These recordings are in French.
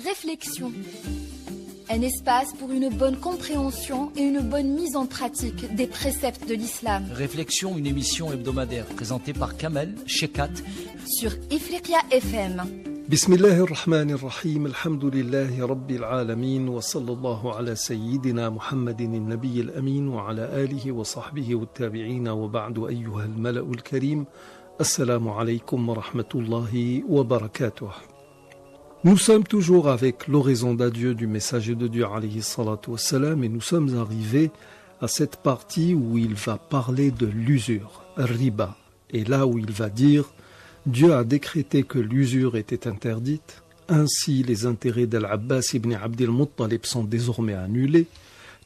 Réflexion. Un espace pour une bonne compréhension et une bonne mise en pratique des préceptes de l'islam. Réflexion, une émission hebdomadaire présentée par Kamel Shekat sur Ifriqiya FM. Bismillahirrahmanirrahim. Alhamdulillahi Rabbil Alamin. Wa sallallahu ala Sayyidina Muhammadin al-Nabiy al-Amin wa ala alihi wa sahbihi wa tabi'ina wa ba'du ayyuha al-mala'u al-karim. Assalamu alaykum wa rahmatullahi wa barakatuh. Nous sommes toujours avec l'oraison d'adieu du messager de Dieu alayhi salatu wassalam, et nous sommes arrivés à cette partie où il va parler de l'usure, riba, et là où il va dire Dieu a décrété que l'usure était interdite, ainsi les intérêts d'Al-Abbas ibn Abdil Muttalib sont désormais annulés,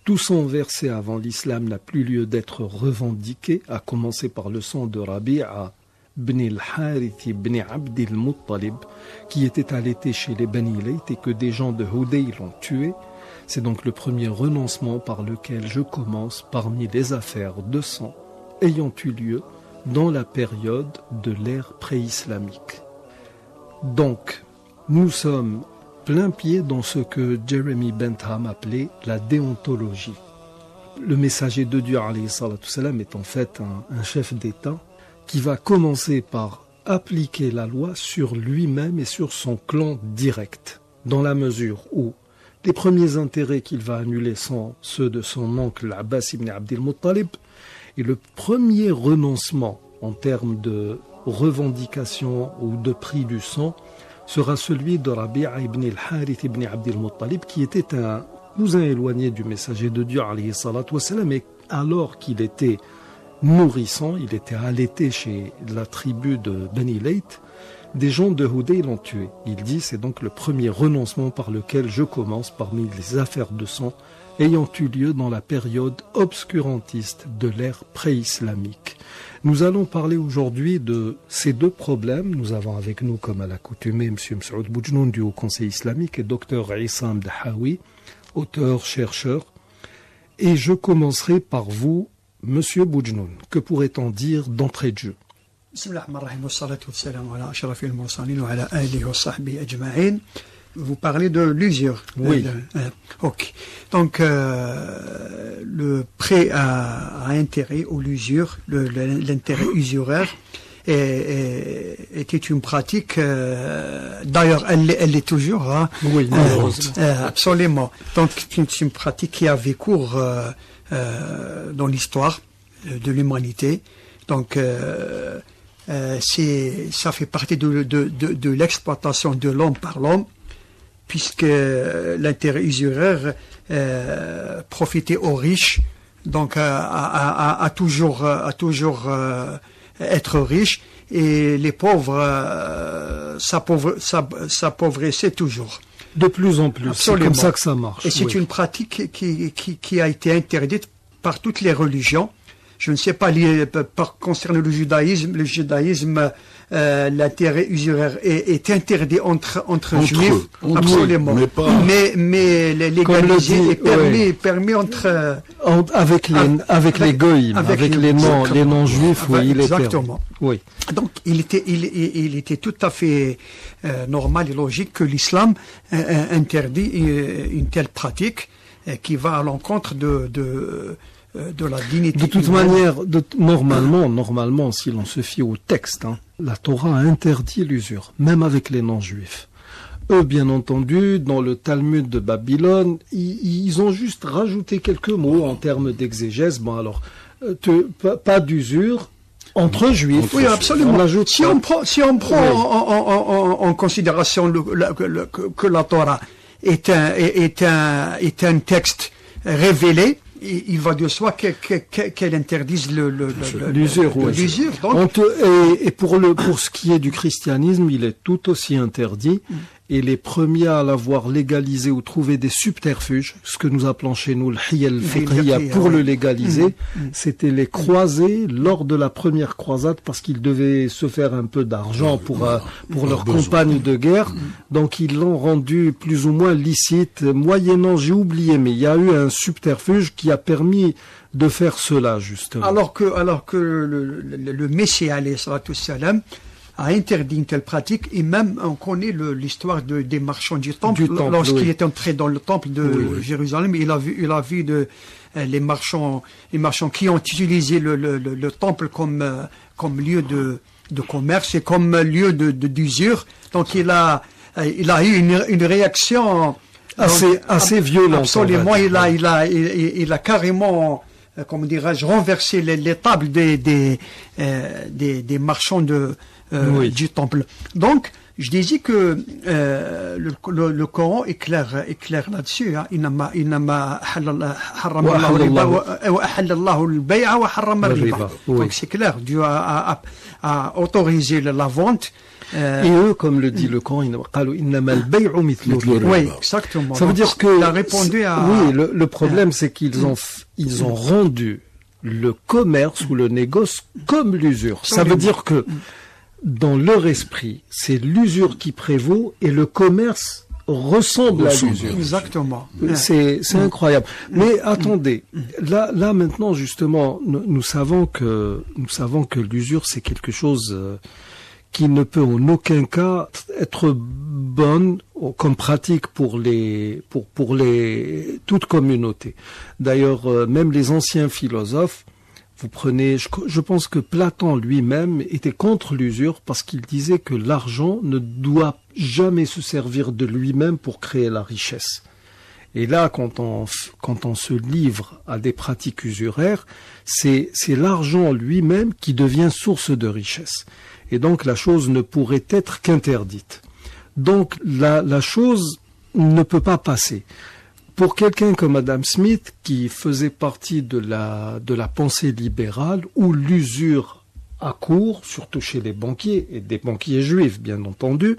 tout sang versé avant l'islam n'a plus lieu d'être revendiqué, à commencer par le sang de Rabi'a ibn al-Harith ibn Abdil Muttalib, qui était allaité chez les Bani Layth et que des gens de Hudayl l'ont tué. C'est donc le premier renoncement par lequel je commence parmi les affaires de sang ayant eu lieu dans la période de l'ère pré-islamique. Donc, nous sommes plein pied dans ce que Jeremy Bentham appelait la déontologie. Le messager de Dieu alayhi salatu salam est en fait un chef d'État qui va commencer par appliquer la loi sur lui-même et sur son clan direct, dans la mesure où les premiers intérêts qu'il va annuler sont ceux de son oncle Abbas ibn Abdil Muttalib, et le premier renoncement en termes de revendication ou de prix du sang sera celui de Rabi'a ibn al-Harith ibn Abdil Muttalib, qui était un cousin éloigné du messager de Dieu alayhi salatu wassalam, et alors qu'il était nourrissant, il était allaité chez la tribu de Bani Layth, des gens de Hudayl l'ont tué. Il dit, c'est donc le premier renoncement par lequel je commence parmi les affaires de sang ayant eu lieu dans la période obscurantiste de l'ère pré-islamique. Nous allons parler aujourd'hui de ces deux problèmes. Nous avons avec nous, comme à l'accoutumée, M. Msaoud Boujnoun du Haut Conseil islamique et Dr Issam Dahawi, auteur, chercheur. Et je commencerai par vous, Monsieur Boujnoun. Que pourrait-on dire d'entrée de jeu? Vous parlez de l'usure. Oui. Ok. Donc, le prêt à intérêt ou l'usure, l'intérêt usuraire, était une pratique, d'ailleurs elle l'est toujours, hein, oui, absolument. Donc c'est une pratique qui avait cours dans l'histoire de l'humanité. Donc ça fait partie de l'exploitation de l'homme par l'homme, puisque l'intérêt usuraire profitait aux riches, donc à toujours être riche, et les pauvres s'appauvrissaient toujours. De plus en plus, absolument. C'est comme ça que ça marche. Et c'est une pratique qui a été interdite par toutes les religions. Je ne sais pas, concernant le judaïsme, l'intérêt usuraire est interdit entre juifs, absolument. Mais légalisé et permis entre avec les goïms, avec les non-juifs, oui, il est exactement. Oui. Donc il était tout à fait normal et logique que l'islam interdit une telle pratique qui va à l'encontre de la dignité. De toute manière, normalement, si l'on se fie au texte, la Torah interdit l'usure, même avec les non-juifs. Eux, bien entendu, dans le Talmud de Babylone, ils ont juste rajouté quelques mots en termes d'exégèse. Bon, alors, pas d'usure entre juifs. Oui, absolument. Si on prend oui. en considération que la Torah est un texte révélé, il va de soi qu'elle interdise l'usure. Et pour ce qui est du christianisme, il est tout aussi interdit. Et les premiers à l'avoir légalisé ou trouvé des subterfuges, ce que nous appelons chez nous le hiyal fiqhiyya, pour le légaliser, c'était les croisés lors de la première croisade, parce qu'ils devaient se faire un peu d'argent pour leurs compagnes de guerre. Donc ils l'ont rendu plus ou moins licite, moyennant, j'ai oublié, mais il y a eu un subterfuge qui a permis de faire cela, justement. Alors que le Messie, alayhi salatu wassalam, a interdit une telle pratique, et même on connaît l'histoire des marchands du temple. Lorsqu'il est entré dans le temple de Jérusalem, il a vu les marchands qui ont utilisé le temple comme lieu de commerce et comme lieu d'usure. Donc il a eu une réaction assez violente. Absolument, il a carrément, comment dirais-je, renversé les tables des marchands du temple. Donc, je disais que le Coran est clair là-dessus. Donc c'est clair, Dieu a autorisé la vente. Et eux, comme le dit le Coran, oui, exactement. Ça veut dire que il a répondu à. Oui, le problème, c'est qu'ils ont rendu le commerce ou le négoce comme l'usure. Ça veut dire que dans leur esprit, c'est l'usure qui prévaut et le commerce ressemble à l'usure. Exactement. C'est incroyable. Mais attendez, là maintenant justement, nous savons que l'usure c'est quelque chose qui ne peut en aucun cas être bonne comme pratique pour toute communauté. D'ailleurs, même les anciens philosophes, vous prenez, je pense que Platon lui-même était contre l'usure parce qu'il disait que l'argent ne doit jamais se servir de lui-même pour créer la richesse. Et là, quand on se livre à des pratiques usuraires, c'est l'argent lui-même qui devient source de richesse. Et donc la chose ne pourrait être qu'interdite. Donc la chose ne peut pas passer. Pour quelqu'un comme Adam Smith, qui faisait partie de la pensée libérale, où l'usure a cours, surtout chez les banquiers, et des banquiers juifs bien entendu,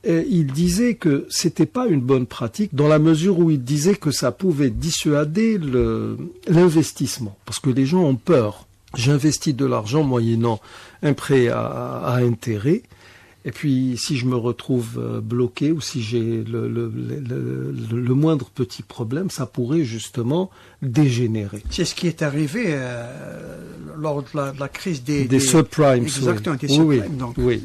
il disait que c'était pas une bonne pratique, dans la mesure où il disait que ça pouvait dissuader l'investissement, parce que les gens ont peur. J'investis de l'argent moyennant un prêt à intérêt, et puis si je me retrouve bloqué ou si j'ai le moindre petit problème, ça pourrait justement dégénérer. C'est ce qui est arrivé lors de la crise des subprimes. Exactement, des subprimes. Oui.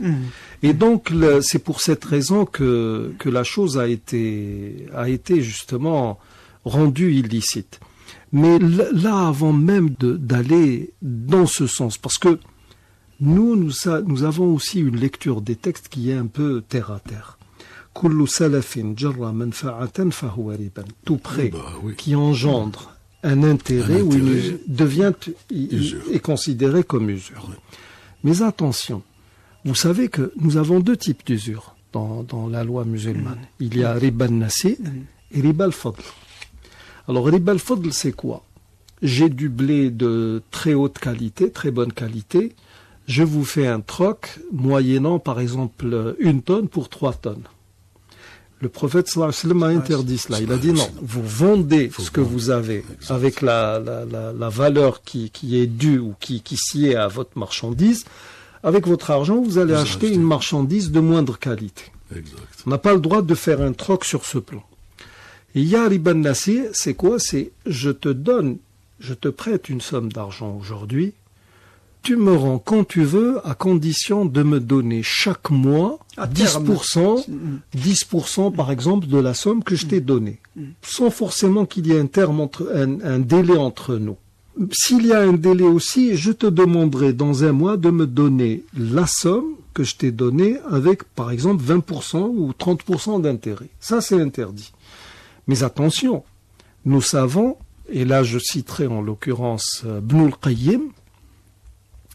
Et donc c'est pour cette raison que la chose a été justement rendue illicite. Mais là, avant même d'aller dans ce sens, parce que nous avons aussi une lecture des textes qui est un peu terre à terre. Tout prêt qui engendre un intérêt ou est considéré comme usure. Mais attention, vous savez que nous avons deux types d'usure dans la loi musulmane. Il y a riba al-nasi et riba al-fadl. Alors, riba al-fadl, c'est quoi? J'ai du blé de très haute qualité, très bonne qualité. Je vous fais un troc moyennant, par exemple, 1 tonne pour 3 tonnes. Le prophète sallallahu alayhi wa sallam a interdit cela. Il a dit non, vous vendez ce que vous avez avec la valeur qui est due ou qui s'y est à votre marchandise. Avec votre argent, vous allez acheter une marchandise de moindre qualité. Exact. On n'a pas le droit de faire un troc sur ce plan. Et il y a riba al-nasi, c'est quoi? C'est je te prête une somme d'argent aujourd'hui, tu me rends quand tu veux, à condition de me donner chaque mois 10% par exemple de la somme que je t'ai donnée, sans forcément qu'il y ait un délai entre nous. S'il y a un délai aussi, je te demanderai dans un mois de me donner la somme que je t'ai donnée avec par exemple 20% ou 30% d'intérêt. Ça c'est interdit. Mais attention, nous savons, et là je citerai en l'occurrence Ibn al-Qayyim,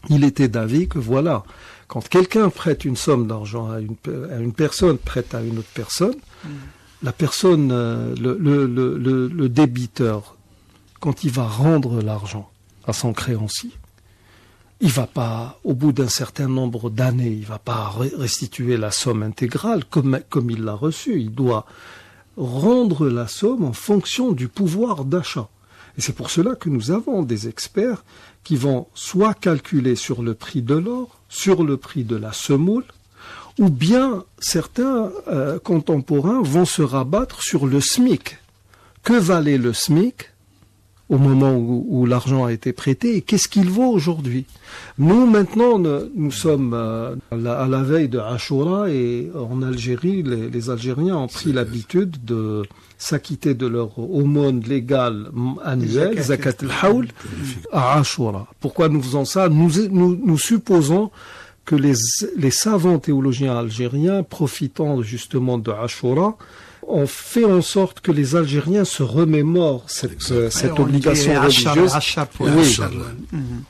il était d'avis que voilà, quand quelqu'un prête une somme d'argent à une personne prête à une autre personne, la personne, le débiteur, quand il va rendre l'argent à son créancier, il va pas, au bout d'un certain nombre d'années, il va pas restituer la somme intégrale comme il l'a reçue. Il doit rendre la somme en fonction du pouvoir d'achat. Et c'est pour cela que nous avons des experts qui vont soit calculer sur le prix de l'or, sur le prix de la semoule, ou bien certains contemporains vont se rabattre sur le SMIC. Que valait le SMIC au moment où l'argent a été prêté et qu'est-ce qu'il vaut aujourd'hui. Nous, maintenant, nous sommes à la veille de Ashura et en Algérie, les Algériens ont pris l'habitude de s'acquitter de leur aumône légale annuelle, Zakat al-Hawl, à Ashura. Pourquoi nous faisons ça? Nous supposons que les savants théologiens algériens, profitant justement de Ashura, ont fait en sorte que les Algériens se remémorent cette obligation religieuse. Oui.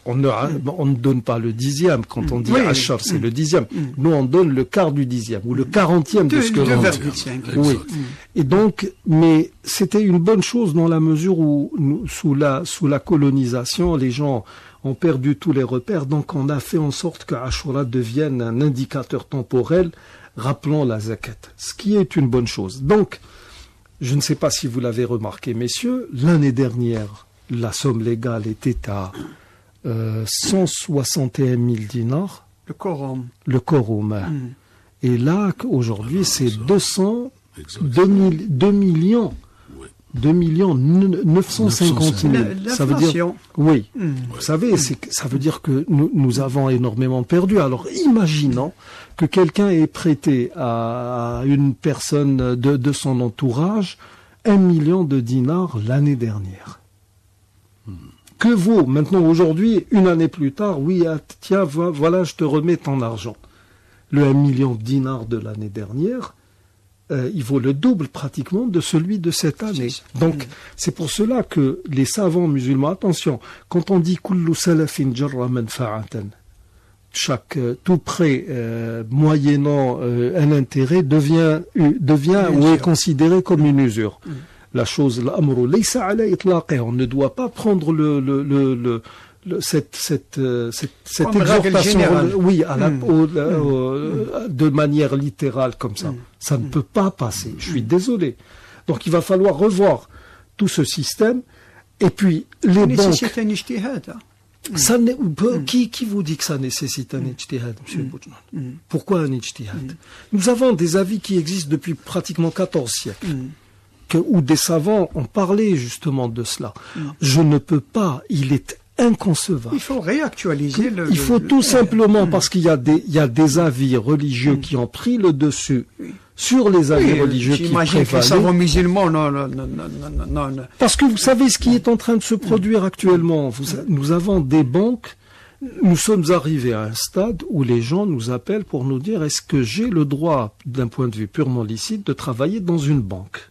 On ne donne pas le 10e. Quand on dit Achar, c'est le 10e. Nous, on donne le quart du 10e ou le 40e de ce que l'on dit. Oui. Et donc, mais c'était une bonne chose dans la mesure où, sous la colonisation, les gens ont perdu tous les repères. Donc, on a fait en sorte que Ashura devienne un indicateur temporel rappelant la zakat, ce qui est une bonne chose. Donc, je ne sais pas si vous l'avez remarqué, messieurs, l'année dernière, la somme légale était à 161 000 dinars. Le quorum. Le quorum. Et là, aujourd'hui, c'est 2 millions. 2 950 000. Ça veut dire, oui. Vous savez, ça veut dire que nous avons énormément perdu. Alors, imaginons que quelqu'un ait prêté à une personne de son entourage 1 million de dinars l'année dernière. Que vaut maintenant aujourd'hui, une année plus tard, oui, tiens, voilà, je te remets ton argent. Le 1 million de dinars de l'année dernière, il vaut le double pratiquement de celui de cette année. Donc, c'est pour cela que les savants musulmans, attention, quand on dit « kullu salafin jarra manfa'atan », tout prêt moyennant un intérêt devient ou est considéré comme une usure. La chose, l'amru laysa ala itlaqih, on ne doit pas prendre cette exhortation, oui, de manière littérale comme ça. Ça ne peut pas passer. Je suis désolé. Donc il va falloir revoir tout ce système. Et puis les banques. C'est un ijtihad. Ça qui vous dit que ça nécessite un ijtihad, M. Boujnan? Pourquoi un ijtihad? Nous avons des avis qui existent depuis pratiquement 14 siècles. Où des savants ont parlé justement de cela. Je ne peux pas, il est inconcevable. Il faut réactualiser il faut tout simplement, parce qu'il y a des avis religieux qui ont pris le dessus sur les avis religieux qui prévalaient. Que les savants musulmans, non. Parce que vous savez ce qui est en train de se produire actuellement. Nous avons des banques. Nous sommes arrivés à un stade où les gens nous appellent pour nous dire est-ce que j'ai le droit, d'un point de vue purement licite, de travailler dans une banque?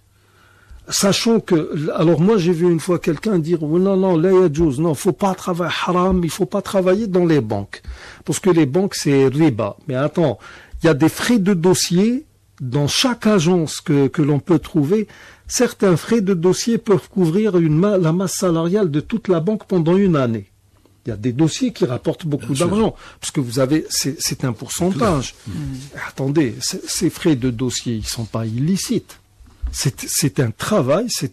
Sachant que, alors moi j'ai vu une fois quelqu'un dire non, la yajouz, non, faut pas travailler haram, il faut pas travailler dans les banques. Parce que les banques c'est riba. Mais attends, il y a des frais de dossier dans chaque agence que l'on peut trouver. Certains frais de dossier peuvent couvrir la masse salariale de toute la banque pendant une année. Il y a des dossiers qui rapportent beaucoup d'argent, parce que vous avez, c'est un pourcentage. Attendez, ces frais de dossier, ils sont pas illicites. C'est un travail, ça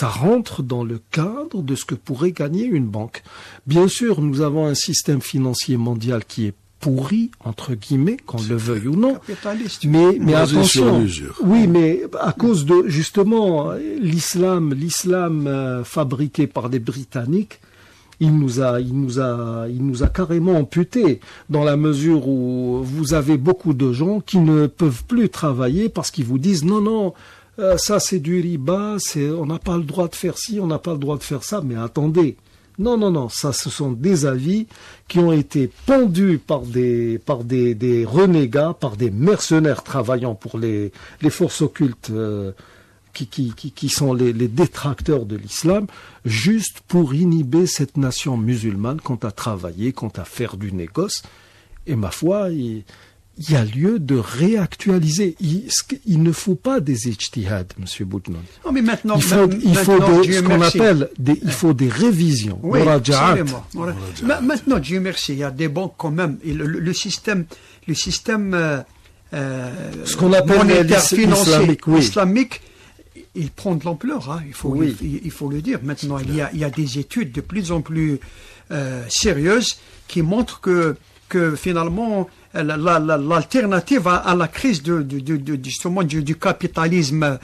rentre dans le cadre de ce que pourrait gagner une banque. Bien sûr, nous avons un système financier mondial qui est pourri, entre guillemets, qu'on le veuille ou non. Mais attention, oui, mais à cause de, justement, l'islam fabriqué par les Britanniques, il nous a carrément amputés, dans la mesure où vous avez beaucoup de gens qui ne peuvent plus travailler parce qu'ils vous disent non, ça c'est du riba, on n'a pas le droit de faire ci, on n'a pas le droit de faire ça, mais attendez. Non, ça ce sont des avis qui ont été pendus par des renégats, par des mercenaires travaillant pour les forces occultes qui sont les détracteurs de l'islam, juste pour inhiber cette nation musulmane quant à travailler, quant à faire du négoce. Et ma foi, il y a lieu de réactualiser. Il ne faut pas des ijtihad, M. Boujnan. Non, mais maintenant, il faut des révisions. Oui, absolument. Maintenant, Dieu merci, il y a des banques quand même. Et le système ce qu'on appelle monétaire financier islamique, il prend de l'ampleur, hein, il faut le dire. Maintenant, il y a des études de plus en plus sérieuses qui montrent que finalement, l'alternative à la crise justement du capitalisme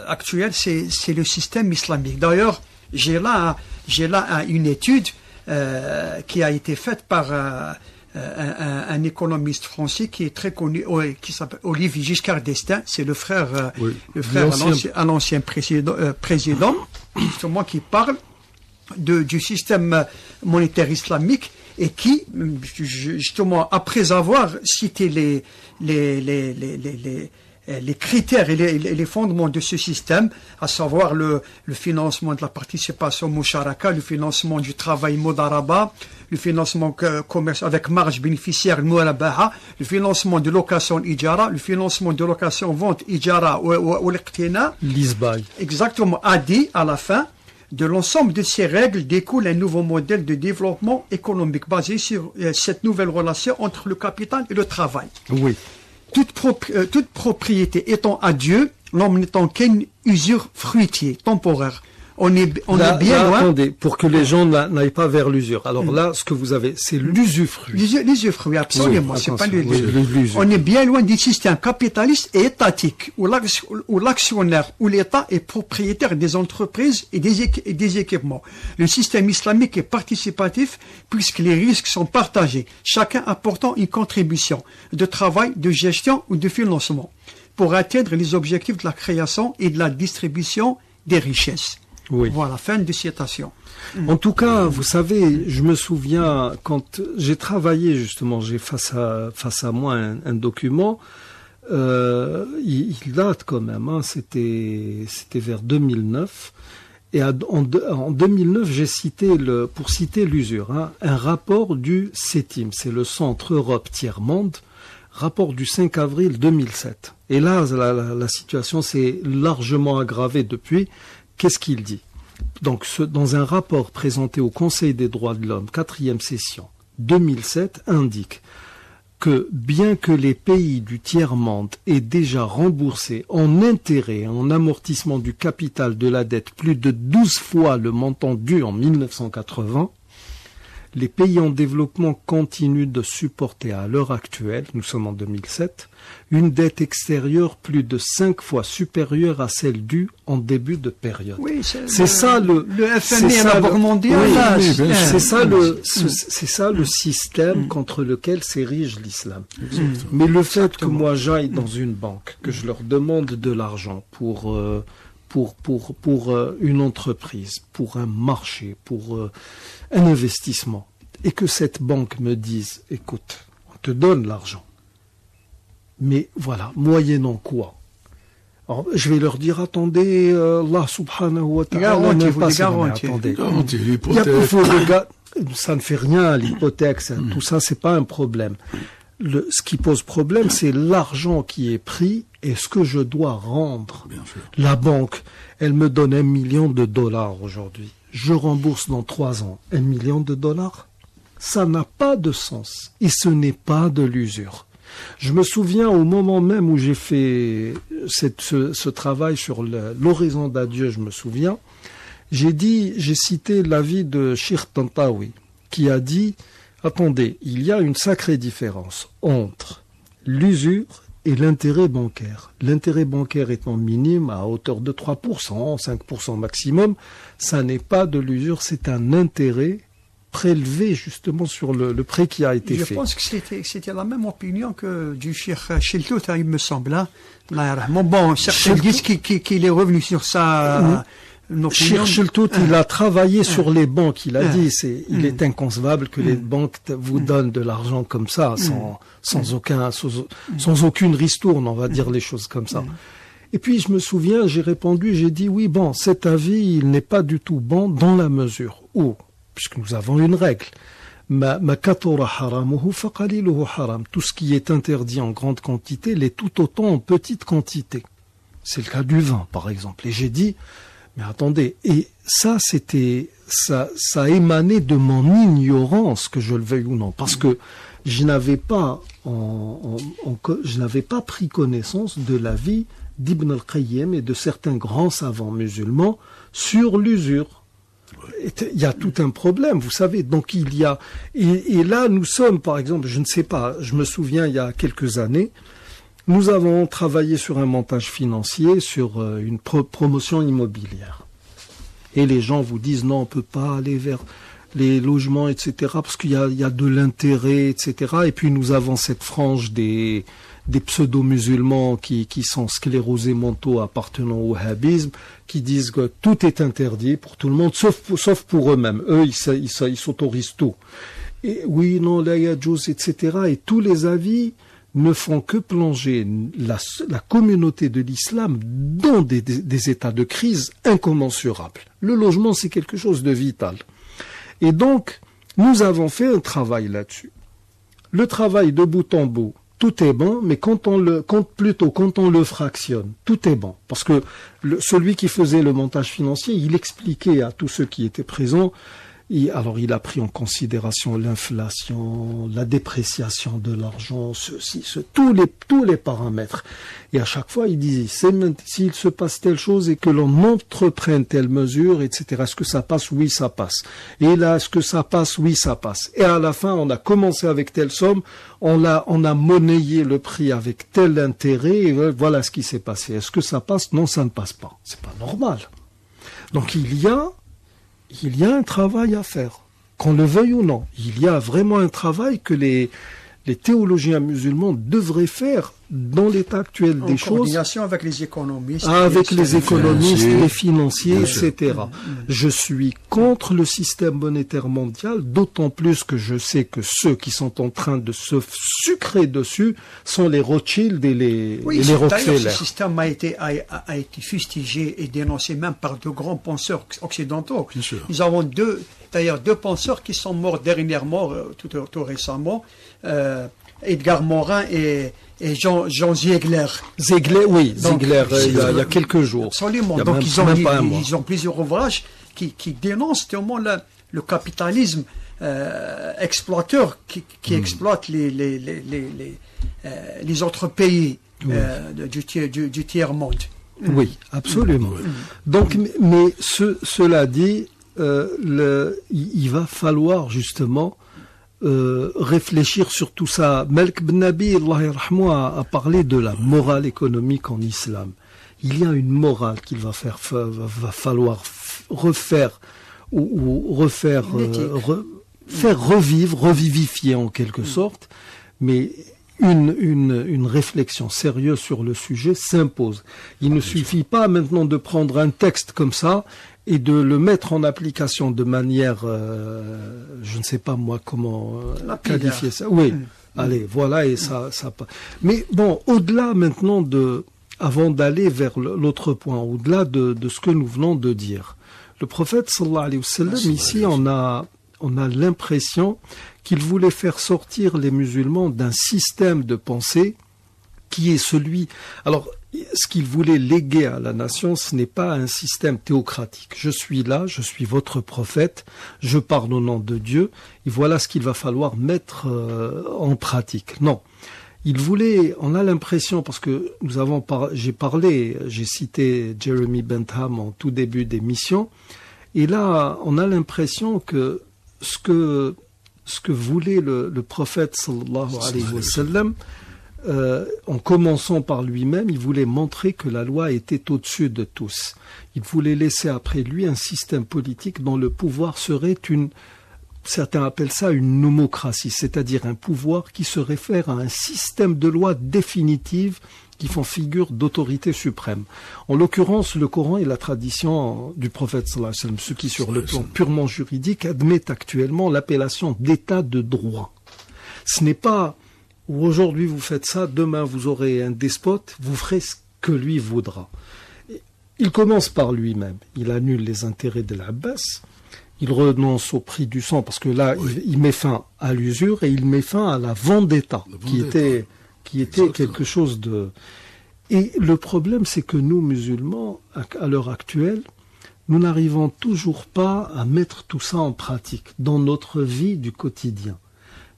actuel, c'est le système islamique. D'ailleurs, j'ai là une étude qui a été faite par un économiste français qui est très connu, qui s'appelle Olivier Giscard d'Estaing. C'est le frère à l'ancien président, justement, qui parle du système monétaire islamique, et qui, justement, après avoir cité les critères et les fondements de ce système, à savoir le financement de la participation musharaka, le financement du travail mudaraba, le financement commerce avec marge bénéficiaire murabaha, le financement de location ijara, le financement de location vente ijara ou l'iqtina, l'isbaï. Exactement, a dit à la fin: de l'ensemble de ces règles découle un nouveau modèle de développement économique basé sur cette nouvelle relation entre le capital et le travail. Oui. Toute propriété étant à Dieu, l'homme n'étant qu'une usure fruitier, temporaire. On est bien loin. Attendez, pour que les gens n'aillent pas vers l'usure. Alors là, ce que vous avez, c'est l'usufruit. L'usufruit, absolument. Oui, c'est pas l'usure. On est bien loin du système capitaliste et étatique, où l'actionnaire, où l'État est propriétaire des entreprises et des équipements. Le système islamique est participatif, puisque les risques sont partagés, chacun apportant une contribution de travail, de gestion ou de financement, pour atteindre les objectifs de la création et de la distribution des richesses. Oui. Voilà, fin de citation. En tout cas, vous savez, je me souviens quand j'ai travaillé justement, j'ai face à moi un document, il date quand même, hein, c'était vers 2009, et en 2009 j'ai cité pour citer l'usure, hein, un rapport du CETIM, c'est le Centre Europe Tiers-Monde, rapport du 5 avril 2007. Et là, la situation s'est largement aggravée depuis. Qu'est-ce qu'il dit? Donc, dans un rapport présenté au Conseil des droits de l'homme, 4e session, 2007, indique que bien que les pays du tiers-monde aient déjà remboursé en intérêt et en amortissement du capital de la dette plus de 12 fois le montant dû en 1980, les pays en développement continuent de supporter à l'heure actuelle, nous sommes en 2007, une dette extérieure plus de 5 fois supérieure à celle due en début de période. Oui, c'est ça le FMI et la Banque mondiale. C'est ça le système contre lequel s'érige l'islam. Mais le fait que moi j'aille dans une banque, que je leur demande de l'argent pour une entreprise, pour un marché, pour un investissement, et que cette banque me dise: écoute, on te donne l'argent, mais voilà, moyennant quoi? Alors, je vais leur dire: attendez, Allah subhanahu wa ta'ala, attendez, ça ne fait rien, l'hypothèque, tout ça, c'est pas un problème. Ce qui pose problème, c'est l'argent qui est pris et ce que je dois rendre. La banque, elle me donne $1 million aujourd'hui. Je rembourse dans 3 ans $1 million. Ça n'a pas de sens. Et ce n'est pas de l'usure. Je me souviens au moment même où j'ai fait ce travail sur l'horizon d'adieu, je me souviens, j'ai cité l'avis de Cheikh Tantawi, qui a dit: attendez, il y a une sacrée différence entre l'usure et l'intérêt bancaire. L'intérêt bancaire étant minime à hauteur de 3%, 5% maximum, ça n'est pas de l'usure, c'est un intérêt prélevé justement sur le prêt qui a été fait. Je pense que c'était la même opinion que du Cheikh Sheltout, il me semble. Hein. Bon, certains disent qu'il est revenu sur ça. Cheikh Sheltout, il a travaillé sur les banques. Il a dit, il est inconcevable que les banques vous donnent de l'argent comme ça, sans aucune ristourne, on va dire les choses comme ça. Et puis je me souviens, j'ai répondu, j'ai dit: oui, bon, cet avis, il n'est pas du tout bon dans la mesure où, puisque nous avons une règle, tout ce qui est interdit en grande quantité l'est tout autant en petite quantité. C'est le cas du vin, par exemple. Et j'ai dit: mais attendez, et ça émanait de mon ignorance, que je le veuille ou non, parce que je n'avais pas pris connaissance de l'avis d'Ibn al-Qayyim et de certains grands savants musulmans sur l'usure. Il y a tout un problème, vous savez. Donc il y a et là nous sommes, par exemple, je ne sais pas, je me souviens il y a quelques années, nous avons travaillé sur un montage financier, sur une promotion immobilière. Et les gens vous disent non, on peut pas aller vers les logements, etc., parce qu'il y a de l'intérêt, etc. Et puis nous avons cette frange des pseudo-musulmans qui sont sclérosés mentaux appartenant au wahhabisme, qui disent que tout est interdit pour tout le monde, sauf pour eux-mêmes. Eux, ils s'autorisent tout. Et oui, non, la yajouz, etc. Et tous les avis ne font que plonger la communauté de l'islam dans des états de crise incommensurables. Le logement, c'est quelque chose de vital. Et donc, nous avons fait un travail là-dessus. Le travail de bout en bout, tout est bon, mais quand on le fractionne, tout est bon. Parce que celui qui faisait le montage financier, il expliquait à tous ceux qui étaient présents, alors il a pris en considération l'inflation, la dépréciation de l'argent, tous les paramètres. Et à chaque fois, il disait, s'il se passe telle chose et que l'on entreprenne telle mesure, etc., est-ce que ça passe? Oui, ça passe. Et là, est-ce que ça passe? Oui, ça passe. Et à la fin, on a commencé avec telle somme, on a monnayé le prix avec tel intérêt, et voilà ce qui s'est passé. Est-ce que ça passe? Non, ça ne passe pas. C'est pas normal. Donc il y a un travail à faire, qu'on le veuille ou non. Il y a vraiment un travail que les théologiens musulmans devraient faire dans l'état actuel des choses. En coordination avec les économistes. Avec les économistes, les financiers, etc. Je suis contre le système monétaire mondial, d'autant plus que je sais que ceux qui sont en train de se sucrer dessus sont les Rothschild et les Rockefeller. Ce système a été fustigé et dénoncé même par de grands penseurs occidentaux. Bien sûr. Nous avons deux penseurs qui sont morts dernièrement, tout récemment, Edgar Morin et Jean Ziegler. Ziegler, il y a quelques jours. Absolument. Donc ils ont plusieurs ouvrages qui dénoncent tellement le capitalisme exploiteur qui exploite les autres pays du tiers-monde. Oui, absolument. Donc, mais cela dit, il va falloir justement réfléchir sur tout ça. Malik Ben Nabi, Allah yarhamou, a parlé de la morale économique en islam. Il y a une morale qu'il va falloir refaire ou refaire, faire revivifier en quelque sorte, mais une réflexion sérieuse sur le sujet s'impose. Il ne suffit pas maintenant de prendre un texte comme ça et de le mettre en application de manière, je ne sais pas moi comment qualifier ça. Oui, allez, voilà, et ça. Mais bon, au-delà maintenant avant d'aller vers l'autre point, au-delà de ce que nous venons de dire, le prophète sallallahu alayhi wa sallam, ici, on a l'impression qu'il voulait faire sortir les musulmans d'un système de pensée qui est celui. Alors, ce qu'il voulait léguer à la nation, ce n'est pas un système théocratique. Je suis là, je suis votre prophète, je parle au nom de Dieu, et voilà ce qu'il va falloir mettre en pratique. Non. Il voulait, on a l'impression, parce que j'ai cité Jeremy Bentham en tout début d'émission, et là, on a l'impression que ce que voulait le prophète sallallahu alayhi wa sallam, en commençant par lui-même, il voulait montrer que la loi était au-dessus de tous. Il voulait laisser après lui un système politique dont le pouvoir serait certains appellent ça une nomocratie, c'est-à-dire un pouvoir qui se réfère à un système de loi définitive qui font figure d'autorité suprême. En l'occurrence, le Coran et la tradition du prophète sallallahu alayhi wa sallam, ce qui sur le plan purement juridique admet actuellement l'appellation d'état de droit. Ce n'est pas où aujourd'hui vous faites ça, demain vous aurez un despote, vous ferez ce que lui voudra. Il commence par lui-même, il annule les intérêts de l'Abbas, il renonce au prix du sang, parce que là, il met fin à l'usure et il met fin à la vendetta, qui était quelque chose de... Et le problème, c'est que nous, musulmans, à l'heure actuelle, nous n'arrivons toujours pas à mettre tout ça en pratique dans notre vie du quotidien.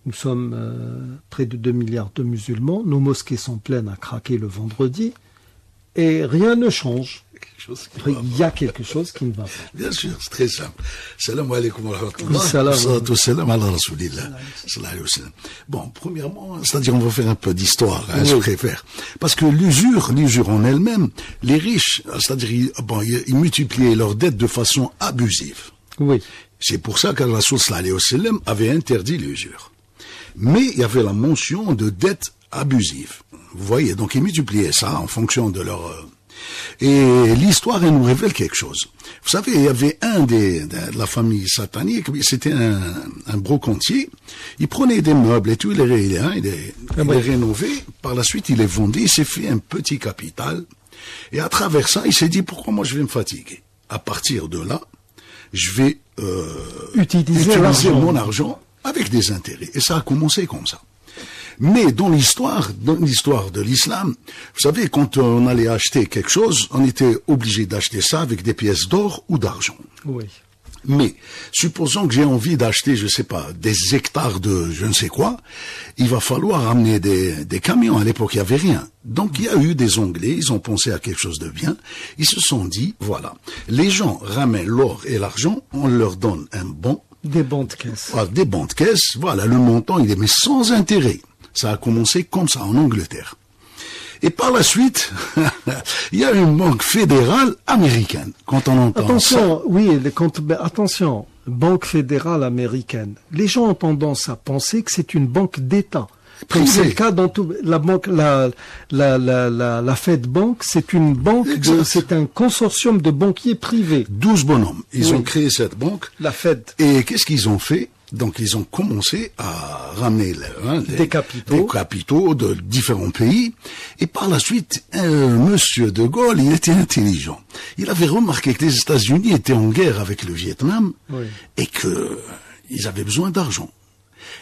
Nous sommes près de 2 milliards de musulmans, nos mosquées sont pleines à craquer le vendredi, et rien ne change. Il y a quelque chose qui ne va pas. Bien sûr, c'est très simple. Salam alaikum wa Salam. rahmatullah. Ala rasoulillah. Sallallahu alayhi wa sallam. Bon, premièrement, c'est-à-dire on va faire un peu d'histoire, hein, je préfère. Parce que l'usure en elle-même, les riches, c'est-à-dire ils multipliaient leurs dettes de façon abusive. Oui. C'est pour ça que le Rasoul sallallahu alayhi wa sallam avait interdit l'usure. Mais il y avait la mention de dettes abusives. Vous voyez, donc ils multipliaient ça en fonction de leur... Et l'histoire, elle nous révèle quelque chose. Vous savez, il y avait de la famille satanique, c'était un brocantier. Il prenait des meubles et tout, il les rénovait. Par la suite, il les vendait, il s'est fait un petit capital. Et à travers ça, il s'est dit, pourquoi moi je vais me fatiguer? À partir de là, je vais utiliser mon argent avec des intérêts. Et ça a commencé comme ça. Mais dans l'histoire de l'islam, vous savez, quand on allait acheter quelque chose, on était obligé d'acheter ça avec des pièces d'or ou d'argent. Oui. Mais, supposons que j'ai envie d'acheter, je sais pas, des hectares de je ne sais quoi, il va falloir amener des camions. À l'époque, il n'y avait rien. Donc, il y a eu des Anglais, ils ont pensé à quelque chose de bien. Ils se sont dit, voilà, les gens ramènent l'or et l'argent, on leur donne un bon. Des bons de caisse. Voilà, des bons de caisse, voilà, le montant, il est mais sans intérêt. Ça a commencé comme ça en Angleterre. Et par la suite, il y a une banque fédérale américaine. Quand on entend attention, ça... oui, attention, banque fédérale américaine. Les gens ont tendance à penser que c'est une banque d'État. Comme c'est le cas dans tout, la banque, la Fed Bank, c'est une banque, c'est un consortium de banquiers privés. 12 bonhommes. Ils ont créé cette banque. La Fed. Et qu'est-ce qu'ils ont fait? Donc, ils ont commencé à ramener des capitaux de différents pays. Et par la suite, Monsieur de Gaulle, il était intelligent. Il avait remarqué que les États-Unis étaient en guerre avec le Vietnam et que ils avaient besoin d'argent.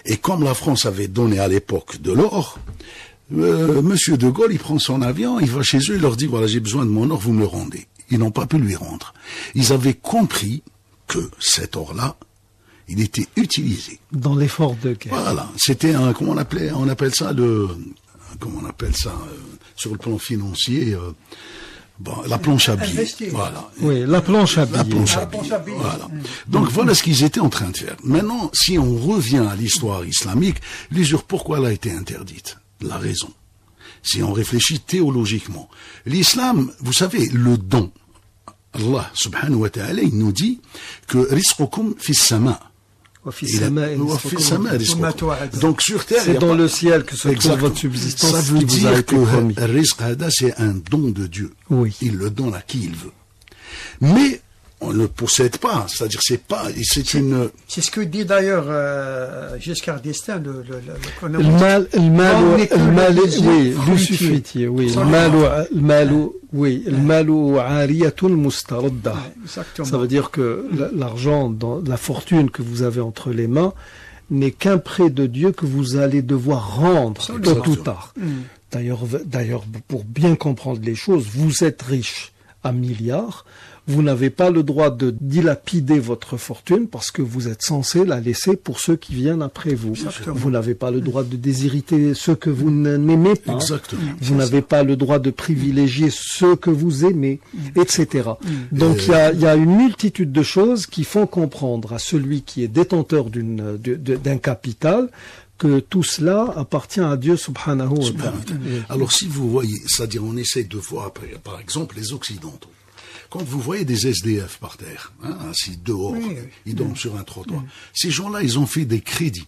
Et comme la France avait donné à l'époque de l'or, Monsieur de Gaulle, il prend son avion, il va chez eux, il leur dit, voilà, j'ai besoin de mon or, vous me le rendez. Ils n'ont pas pu lui rendre. Ils avaient compris que cet or-là, il était utilisé. Dans l'effort de guerre. Voilà. C'était on appelle ça sur le plan financier, la planche à billets. Voilà. Oui, la planche à billets. La planche à billets. Voilà. Donc voilà ce qu'ils étaient en train de faire. Maintenant, si on revient à l'histoire islamique, l'usure, pourquoi elle a été interdite? La raison. Si on réfléchit théologiquement. L'islam, vous savez, le don. Allah subhanahu wa ta'ala, il nous dit que rizqukum fis sama. Donc sur terre, c'est dans le ciel que se trouve votre subsistance. Ça veut dire que le rizq hada, c'est un don de Dieu. Oui. Il le donne à qui il veut. Mais on ne possède pas, c'est-à-dire c'est ce que dit d'ailleurs Giscard d'Estaing, le malu ariyatun mustaradda. Ça veut dire que l'argent, la fortune que vous avez entre les mains n'est qu'un prêt de Dieu que vous allez devoir rendre tôt ou tard. D'ailleurs, pour bien comprendre les choses, vous êtes riche à milliards. Vous n'avez pas le droit de dilapider votre fortune parce que vous êtes censé la laisser pour ceux qui viennent après vous. Exactement. Vous n'avez pas le droit de déshériter ceux que vous n'aimez pas. Exactement. Vous n'avez pas le droit de privilégier ceux que vous aimez, etc. Donc il y a une multitude de choses qui font comprendre à celui qui est détenteur d'un capital que tout cela appartient à Dieu subhanahu wa ta'ala. Alors si vous voyez, c'est-à-dire on essaie de voir par exemple les Occidentaux. Quand vous voyez des SDF par terre, assis dehors, ils dorment sur un trottoir, ces gens-là, ils ont fait des crédits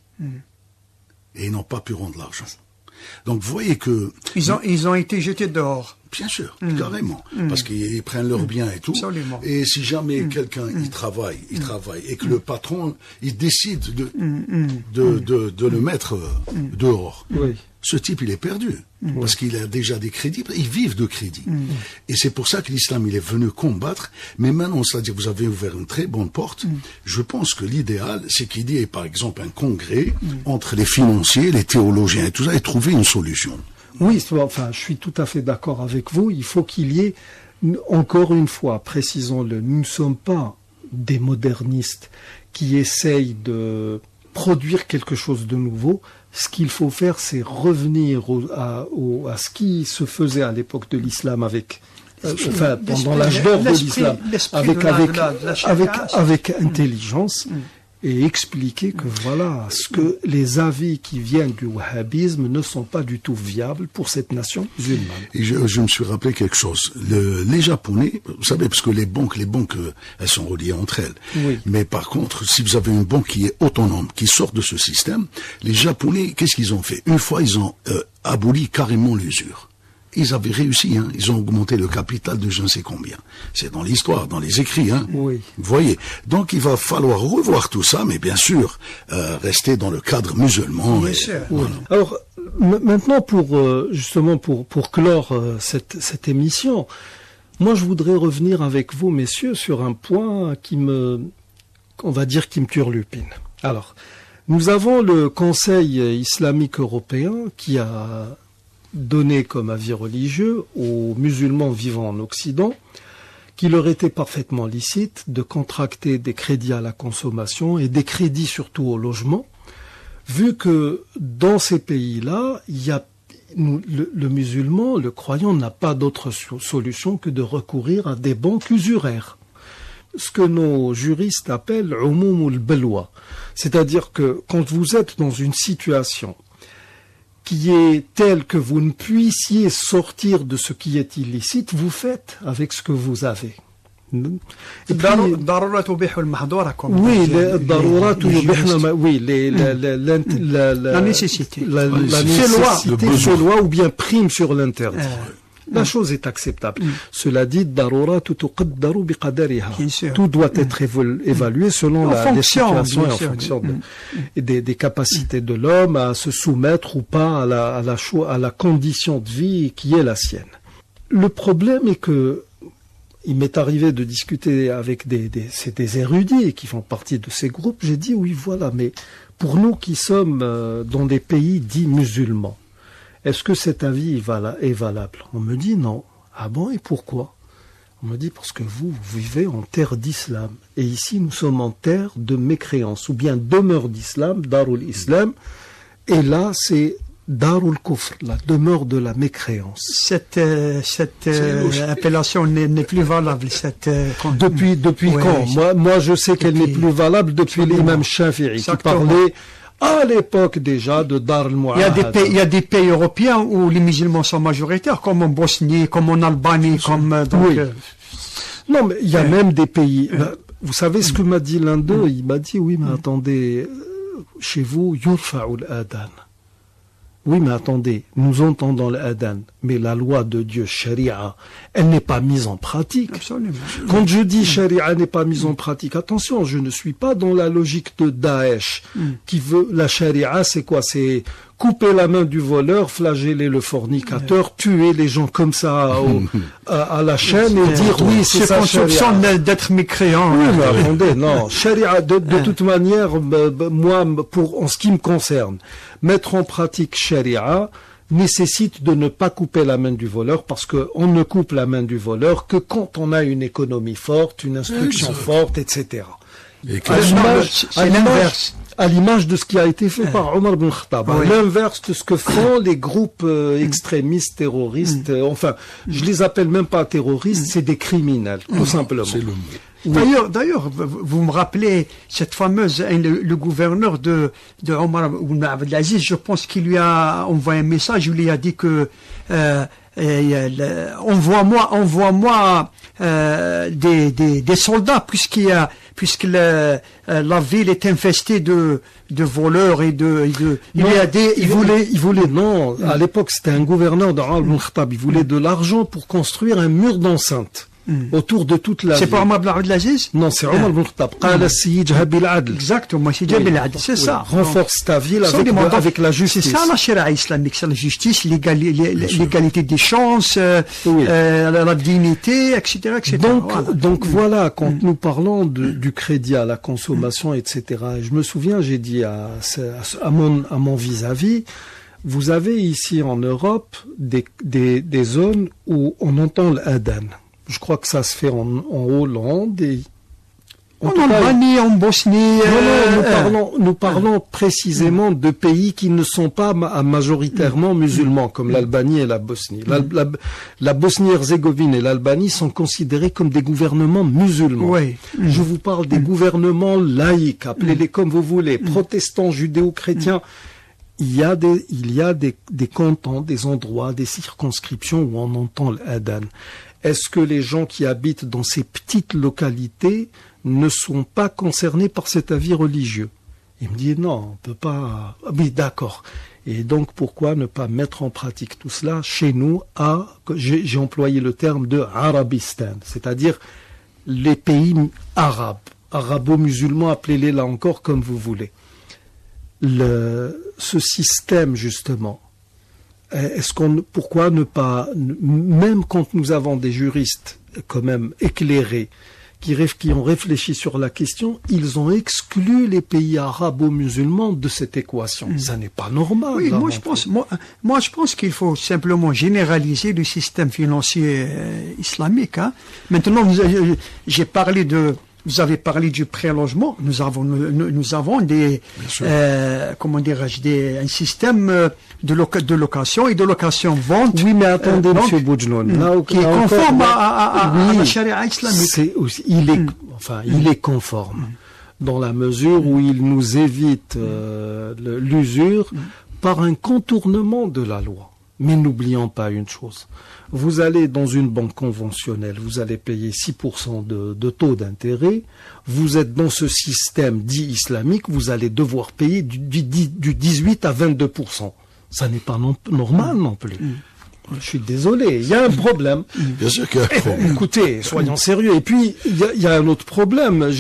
et ils n'ont pas pu rendre l'argent. Donc vous voyez que... Ils ont été jetés dehors. Bien sûr, carrément, parce qu'ils prennent leurs biens et tout. Absolument. Et si jamais quelqu'un, il travaille, et que le patron, il décide de le mettre dehors, ce type, il est perdu. Parce qu'il a déjà des crédits, ils vivent de crédits. Et c'est pour ça que l'islam, il est venu combattre. Mais maintenant, c'est-à-dire vous avez ouvert une très bonne porte. Je pense que l'idéal, c'est qu'il y ait, par exemple, un congrès entre les financiers, les théologiens et tout ça, et trouver une solution. Oui, enfin, je suis tout à fait d'accord avec vous. Il faut qu'il y ait, encore une fois, précisons-le, nous ne sommes pas des modernistes qui essayent de produire quelque chose de nouveau. Ce qu'il faut faire, c'est revenir à ce qui se faisait à l'époque de l'islam avec, pendant l'âge d'or de l'islam, avec intelligence, et expliquer que voilà, que les avis qui viennent du wahhabisme ne sont pas du tout viables pour cette nation musulmane. Et je me suis rappelé quelque chose. Les Japonais, vous savez, parce que les banques, elles sont reliées entre elles. Oui. Mais par contre, si vous avez une banque qui est autonome, qui sort de ce système, les Japonais, qu'est-ce qu'ils ont fait? Une fois, ils ont aboli carrément l'usure. Ils avaient réussi, hein. Ils ont augmenté le capital de je ne sais combien. C'est dans l'histoire, dans les écrits, hein. Oui. Vous voyez. Donc il va falloir revoir tout ça, mais bien sûr, rester dans le cadre musulman. Bien sûr. Oui. Alors, maintenant, justement, pour clore cette émission, moi, je voudrais revenir avec vous, messieurs, sur un point qui me turlupine. Alors, nous avons le Conseil islamique européen qui a donné comme avis religieux aux musulmans vivant en Occident qu'il leur était parfaitement licite de contracter des crédits à la consommation et des crédits surtout au logement, vu que dans ces pays-là, le musulman, le croyant n'a pas d'autre solution que de recourir à des banques usuraires. Ce que nos juristes appellent « umumul balwa », c'est-à-dire que quand vous êtes dans une situation qui est telle que vous ne puissiez sortir de ce qui est illicite, vous faites avec ce que vous avez. Et puis, la nécessité. La nécessité fait loi ou bien prime sur l'interdit. La chose est acceptable. Cela dit, tout doit être évalué selon les situations et en fonction des capacités de l'homme à se soumettre ou pas à la condition de vie qui est la sienne. Le problème est que il m'est arrivé de discuter avec des érudits qui font partie de ces groupes. J'ai dit oui, voilà, mais pour nous qui sommes dans des pays dits musulmans, est-ce que cet avis est valable? On me dit non. Ah bon, et pourquoi? On me dit parce que vous vivez en terre d'islam. Et ici, nous sommes en terre de mécréance, ou bien demeure d'islam, Darul Islam. Et là, c'est Darul Kufr, la demeure de la mécréance. Cette appellation n'est plus valable. Depuis quand? Moi, je sais qu'elle n'est plus valable depuis l'imam Shafi'i, qui parlait à l'époque déjà de Dar al-Mu'ahad. Il y a des pays européens où les musulmans sont majoritaires, comme en Bosnie, comme en Albanie, Non, mais il y a même des pays. Vous savez ce que m'a dit l'un d'eux? Il m'a dit oui, mais attendez, chez vous, yurfa'ul adhan. Oui, mais attendez, nous entendons l'adhan, mais la loi de Dieu, sharia, elle n'est pas mise en pratique. Absolument. Quand je dis sharia n'est pas mise en pratique, attention, je ne suis pas dans la logique de Daesh, qui veut, la sharia, c'est quoi? C'est couper la main du voleur, flageller le fornicateur, tuer les gens comme ça à la chaîne et dire oui, c'est ça, sharia. C'est qu'on soupçonne d'être mécréant. Oui, mais attendez, non, sharia, de toute manière, moi, en ce qui me concerne, mettre en pratique sharia nécessite de ne pas couper la main du voleur, parce qu'on ne coupe la main du voleur que quand on a une économie forte, une instruction forte, etc. Et à l'image de ce qui a été fait par Omar ibn Khattab, l'inverse de ce que font les groupes extrémistes, terroristes, enfin, je les appelle même pas terroristes, c'est des criminels, tout simplement. C'est le mot. D'ailleurs, vous me rappelez cette fameuse, le gouverneur de Omar ibn Abdelaziz, je pense qu'il lui a envoyé un message où il lui a dit que envoie-moi des soldats puisque la ville est infestée de voleurs et il voulait non, à l'époque c'était un gouverneur de Omar ibn Khattab, il voulait de l'argent pour construire un mur d'enceinte autour de toute la ville. C'est pas Omar ibn Abdelaziz? Non, c'est Omar ibn Khattab. Exactement, c'est Adl, c'est ça. Renforce ta ville avec la justice. C'est ça la charia islamique, c'est la justice, l'égalité des chances, la dignité, etc., etc. Donc voilà, quand nous parlons du crédit à la consommation, etc., je me souviens, j'ai dit à mon vis-à-vis, vous avez ici en Europe des zones où on entend l'adhan. Je crois que ça se fait en Hollande et En Albanie, en Bosnie... Nous parlons précisément de pays qui ne sont pas majoritairement musulmans, comme l'Albanie et la Bosnie. La Bosnie-Herzégovine et l'Albanie sont considérés comme des gouvernements musulmans. Oui. Je vous parle des gouvernements laïques, appelez-les comme vous voulez, protestants, judéo-chrétiens. Il y a des cantons, des endroits, des circonscriptions où on entend l'adhan. Est-ce que les gens qui habitent dans ces petites localités ne sont pas concernés par cet avis religieux? Il me dit non, on peut pas. Oui, d'accord. Et donc pourquoi ne pas mettre en pratique tout cela chez nous j'ai employé le terme de Arabistan, c'est-à-dire les pays arabes, arabo-musulmans, appelez-les là encore comme vous voulez. Ce système justement, pourquoi ne pas, même quand nous avons des juristes quand même éclairés, qui ont réfléchi sur la question, ils ont exclu les pays arabo-musulmans de cette équation. Ça n'est pas normal. Oui, moi je pense qu'il faut simplement généraliser le système financier islamique. Hein. Maintenant, vous avez parlé du prélogement. Nous avons des, un système de location et de location-vente. Oui, mais attendez, M. Boudjloun. Qui est conforme à la charia islamique. Il est conforme dans la mesure où il nous évite l'usure par un contournement de la loi. Mais n'oublions pas une chose. Vous allez dans une banque conventionnelle, vous allez payer 6% de taux d'intérêt. Vous êtes dans ce système dit islamique, vous allez devoir payer du 18 à 22%. Ça n'est pas normal non plus. Je suis désolé, il y a un problème. Bien sûr qu'il y a un problème. Écoutez, soyons sérieux. Et puis, il y a un autre problème.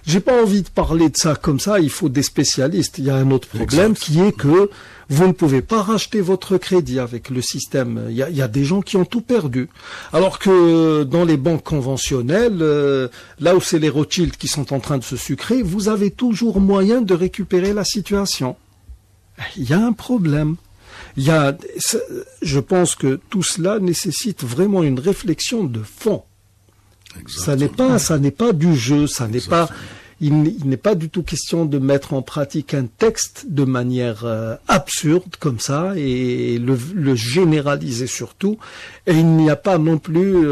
J'ai pas envie de parler de ça comme ça, il faut des spécialistes. Il y a un autre problème qui est que vous ne pouvez pas racheter votre crédit avec le système. Il y a des gens qui ont tout perdu. Alors que dans les banques conventionnelles, là où c'est les Rothschild qui sont en train de se sucrer, vous avez toujours moyen de récupérer la situation. Il y a un problème. Je pense que tout cela nécessite vraiment une réflexion de fond. Exactement. Ça n'est pas du jeu, il n'est pas du tout question de mettre en pratique un texte de manière absurde comme ça et le généraliser surtout. Et il n'y a pas non plus,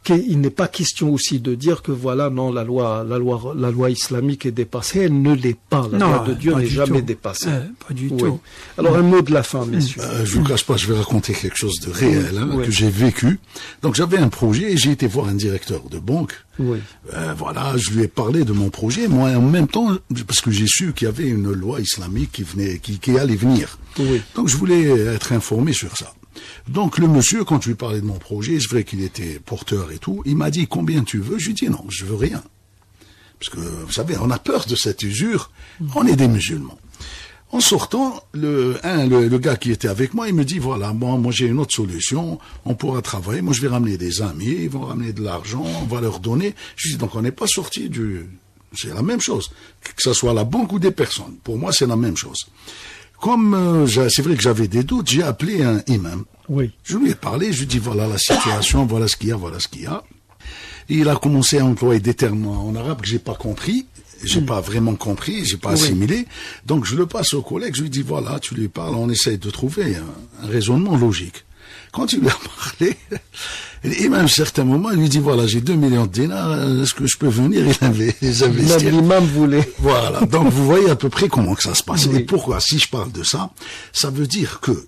il n'est pas question aussi de dire que voilà, non, la loi islamique est dépassée. Elle ne l'est pas. La loi de Dieu n'est jamais dépassée. Pas du tout. Alors un mot de la fin, messieurs. Je vous cache pas, je vais raconter quelque chose de réel que j'ai vécu. Donc j'avais un projet et j'ai été voir un directeur de banque. Oui. Voilà, je lui ai parlé de mon projet. Moi, en même temps, parce que j'ai su qu'il y avait une loi islamique qui allait venir. Oui. Donc je voulais être informé sur ça. Donc le monsieur, quand je lui parlais de mon projet, c'est vrai qu'il était porteur et tout, il m'a dit combien tu veux, je lui ai dit non, je veux rien. Parce que vous savez, on a peur de cette usure, on est des musulmans. En sortant, le gars qui était avec moi, il me dit voilà, moi j'ai une autre solution, on pourra travailler, moi je vais ramener des amis, ils vont ramener de l'argent, on va leur donner. Je lui dis donc on n'est pas sorti c'est la même chose, que ce soit la banque ou des personnes. Pour moi c'est la même chose. Comme c'est vrai que j'avais des doutes, j'ai appelé un imam. Oui. Je lui ai parlé, je lui ai dit voilà la situation, voilà ce qu'il y a. Et il a commencé à employer des termes en arabe que j'ai pas compris, j'ai pas vraiment compris, j'ai pas assimilé. Donc je le passe au collègue, je lui dis voilà, tu lui parles, on essaye de trouver un raisonnement logique. Quand il lui a parlé, et même à un certain moment, il lui dit voilà, j'ai 2 millions de dinars, est-ce que je peux venir les investir? L'imam voulait. Voilà, donc vous voyez à peu près comment que ça se passe. Oui. Et pourquoi, si je parle de ça, ça veut dire que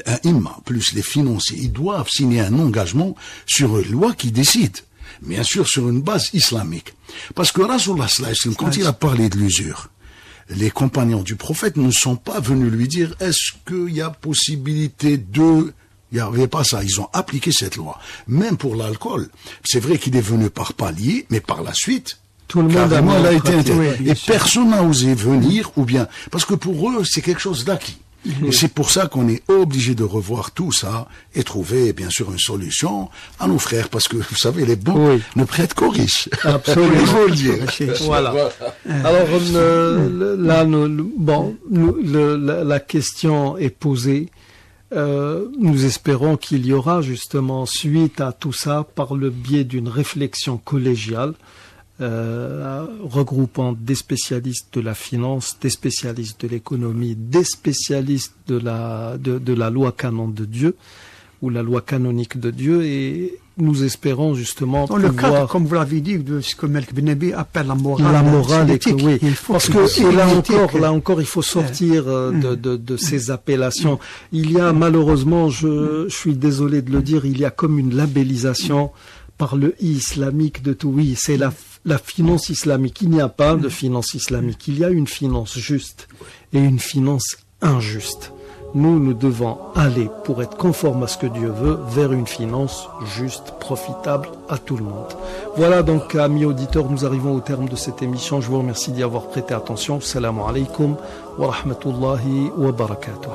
un imam plus les financiers, ils doivent signer un engagement sur une loi qui décide, bien sûr sur une base islamique. Parce que Rasulullah sallallahu alayhi wa sallam, quand il a parlé de l'usure, les compagnons du prophète ne sont pas venus lui dire est-ce qu'il y a possibilité de... Il n'y avait pas ça, ils ont appliqué cette loi. Même pour l'alcool, c'est vrai qu'il est venu par palier, mais par la suite, tout le monde a été interdit. Et personne n'a osé venir, ou bien, parce que pour eux, c'est quelque chose d'acquis. Et c'est pour ça qu'on est obligé de revoir tout ça et trouver, bien sûr, une solution à nos frères, parce que, vous savez, les bons ne prêtent qu'aux riches. Absolument. Il faut le dire. Voilà. Alors, la question est posée. Nous espérons qu'il y aura justement suite à tout ça par le biais d'une réflexion collégiale regroupant des spécialistes de la finance, des spécialistes de l'économie, des spécialistes de la loi canon de Dieu, ou la loi canonique de Dieu, et nous espérons justement dans le cadre, comme vous l'avez dit, de ce que Melk Benabi appelle la morale. La morale, oui. Parce que là encore, il faut sortir de ces appellations. Il y a malheureusement, je suis désolé de le dire, il y a comme une labellisation par le islamique de tout. Oui, c'est la finance islamique. Il n'y a pas de finance islamique. Il y a une finance juste et une finance injuste. Nous devons aller, pour être conformes à ce que Dieu veut, vers une finance juste, profitable à tout le monde. Voilà donc, amis auditeurs, nous arrivons au terme de cette émission. Je vous remercie d'y avoir prêté attention. Assalamu alaikum wa rahmatullahi wa barakatuh.